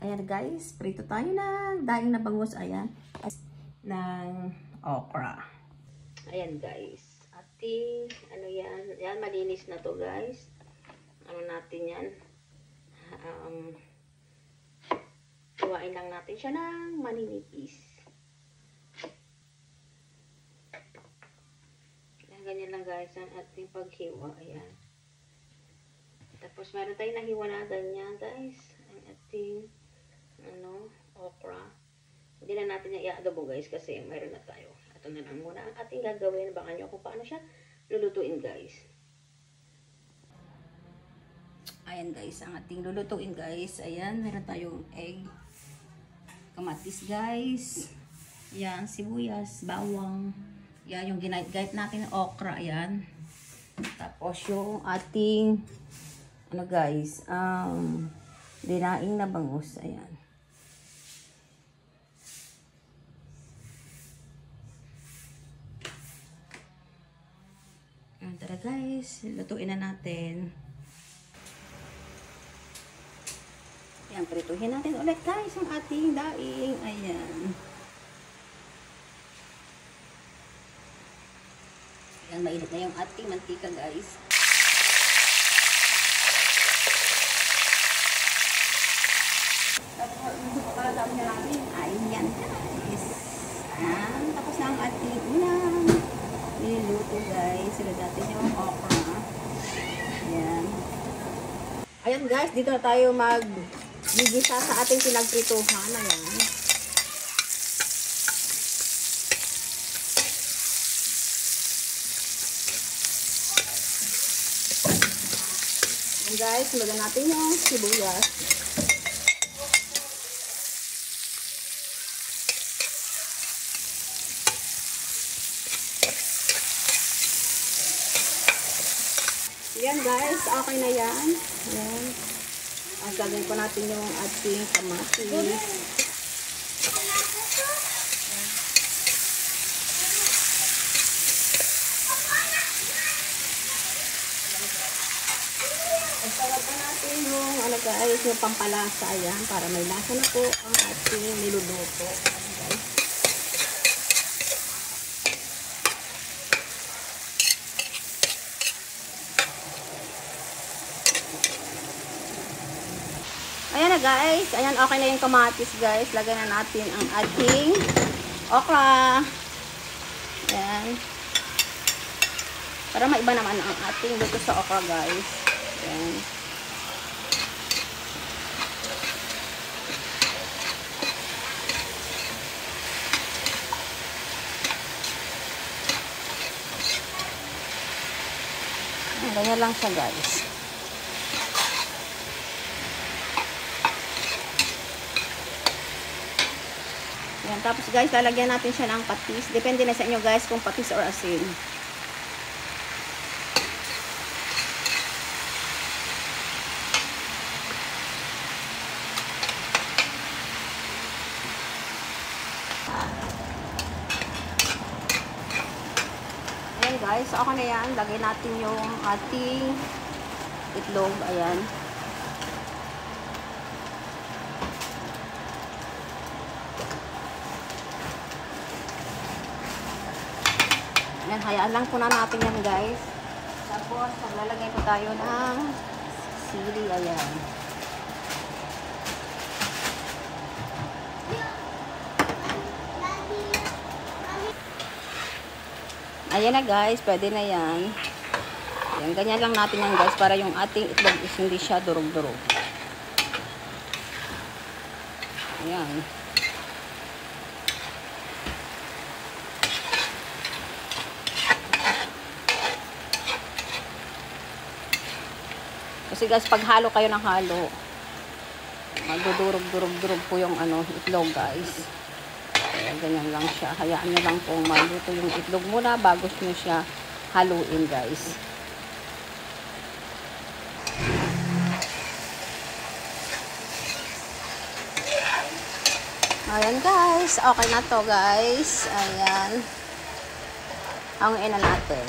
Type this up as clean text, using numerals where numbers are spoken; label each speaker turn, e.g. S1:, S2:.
S1: Ayan guys, prito tayo ng daing na bangus. Ayan. Ng okra. Ayan guys. Ating, ano yan? Yan, malinis na to guys. Ano natin yan? Hiwain lang natin siya ng maninipis. Ganyan lang guys ang ating paghiwa. Ayan. Tapos meron tayong nahiwa na ganyan guys. Ang ating okra. Hindi na natin i-adobo guys kasi meron na tayo. Ito na lang muna ang ating gagawin. Baka nyo kung paano siya lulutuin guys. Ayan guys, ang ating lulutuin guys. Ayan, meron tayong egg. Kamatis guys. Ayan, sibuyas, bawang. Yan, yung ginait-gait natin ng okra, ayan. Tapos yung ating, guys, dinaing na bangus, ayan. Ayan, tara guys, lutuin na natin. Ayan, prituhin natin ulit guys, yung ating daing, ayan. Ayan, mainit na yung ating mantika guys. Tapos, pagkakalaw niya natin, ayan guys. Ayan, tapos na ang ating unang niluto guys. Sila natin yung okra. Ayan. Ayan guys, dito na tayo mag-gigisa sa ating pinagprituhan. Ayan. Guys, lagyan natin yung sibuyas. Yan guys, okay na yan. Yan. Ang gagawin po natin yung ating kamatis. Pagtawag na natin yung guys, yung pampalasa yan para may lasa na po ang ating niluluto. Guys. Ayan na guys, ayan okay na yung kamatis guys. Lagyan na natin ang ating okra. Ayan. Para maiba naman ang ating luto sa okra guys. Ayan. Ganyan lang siya guys. Ayan, tapos guys, lalagyan natin siya ng patis. Depende na sa inyo guys kung patis or asin. Guys, okay na yan. Lagay natin yung ating itlog. Ayan. Ayan, hayaan lang po na natin yan guys. Tapos, maglalagay po tayo ng sili. Ayan. Ayan na guys, pwede na yan. Ayan, ganyan lang natin yan guys para yung ating itlog is hindi siya durog-durog. Ayan. Kasi guys, pag halo kayo ng halo, magdudurog-durog-durog po yung itlog guys. Ayan, ganyan lang siya. Hayaan nyo lang pong maluto yung itlog muna bago nyo siya haluin guys. Ayan guys. Okay na to guys. Ayan. Hanguin na natin.